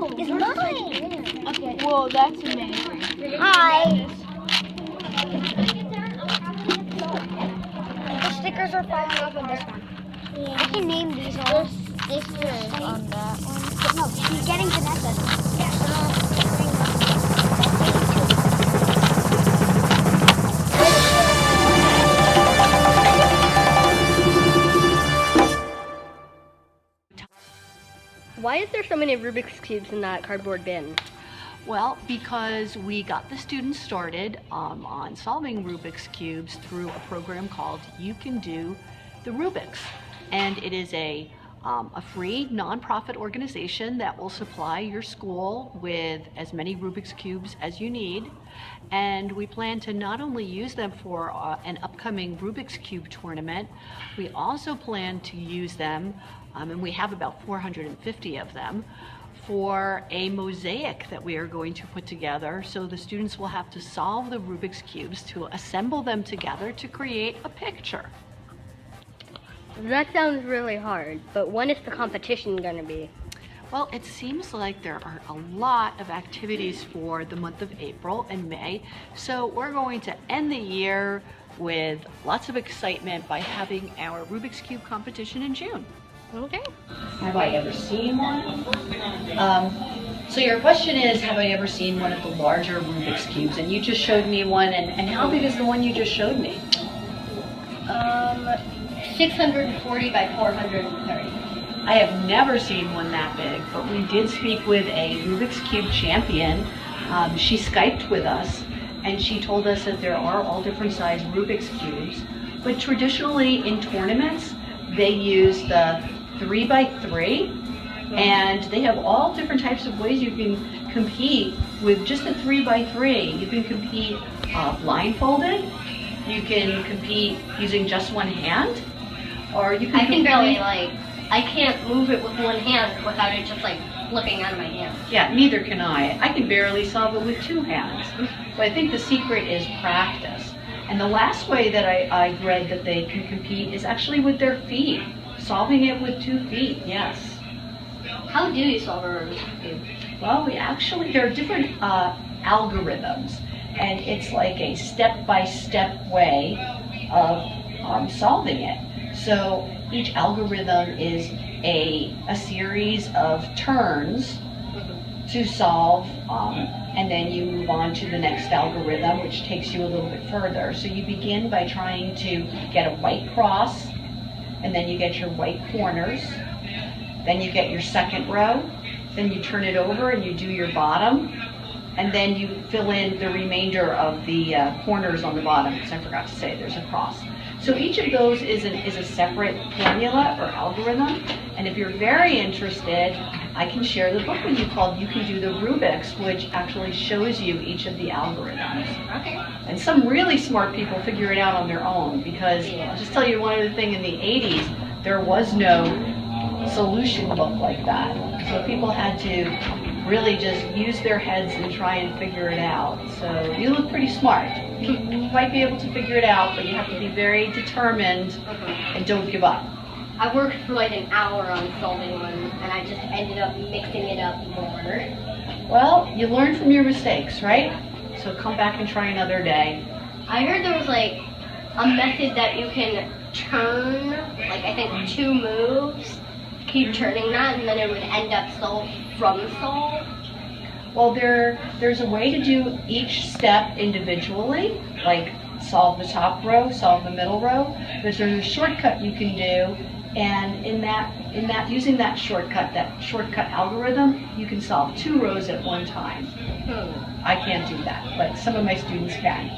It's mine. Okay, well, that's amazing. Hi. The stickers are falling off of this one. I can name these all. This is on that one. No, she's getting Vanessa's. Why is there so many Rubik's Cubes in that cardboard bin? Well, because we got the students started on solving Rubik's Cubes through a program called You Can Do the Rubik's. And it is a free nonprofit organization that will supply your school with as many Rubik's Cubes as you need. And we plan to not only use them for an upcoming Rubik's Cube tournament, we also plan to use them, and we have about 450 of them, for a mosaic that we are going to put together. So the students will have to solve the Rubik's Cubes to assemble them together to create a picture. That sounds really hard, but when is the competition going to be? Well, it seems like there are a lot of activities for the month of April and May, so we're going to end the year with lots of excitement by having our Rubik's Cube competition in June. Okay. Have I ever seen one? So your question is, have I ever seen one of the larger Rubik's Cubes? And you just showed me one, and how big is the one you just showed me? 640 by 430. I have never seen one that big, but we did speak with a Rubik's Cube champion. She Skyped with us, and she told us that there are all different size Rubik's Cubes, but traditionally in tournaments, they use the 3x3, and they have all different types of ways you can compete with just the 3x3. You can compete blindfolded, you can compete using just one hand, or you can I can barely, I can't move it with one hand without it just flipping out of my hand. Yeah, neither can I. I can barely solve it with two hands. But I think the secret is practice. And the last way that I've read that they can compete is actually with their feet. Solving it with 2 feet, yes. How do you solve a Rubik's Cube? Well, there are different algorithms. And it's like a step-by-step way of solving it. So each algorithm is a series of turns to solve, and then you move on to the next algorithm, which takes you a little bit further. So you begin by trying to get a white cross, and then you get your white corners, then you get your second row, then you turn it over and you do your bottom, and then you fill in the remainder of the corners on the bottom, because I forgot to say there's a cross. So each of those is a separate formula or algorithm, and if you're very interested, I can share the book with you called You Can Do the Rubik's, which actually shows you each of the algorithms. Okay. And some really smart people figure it out on their own, because I'll just tell you one other thing, in the 80s, there was no solution book like that. So people had to really just use their heads and try and figure it out. So you look pretty smart. You might be able to figure it out, but you have to be very determined and don't give up. I worked for an hour on solving one, and I just ended up mixing it up more. Well, you learn from your mistakes, right? So come back and try another day. I heard there was a method that you can turn, I think 2 moves, keep turning that, and then it would end up solved from solve. Well, there's a way to do each step individually, like solve the top row, solve the middle row. There's a shortcut you can do, and in that using that shortcut algorithm, you can solve 2 rows at one time. I can't do that, but some of my students can.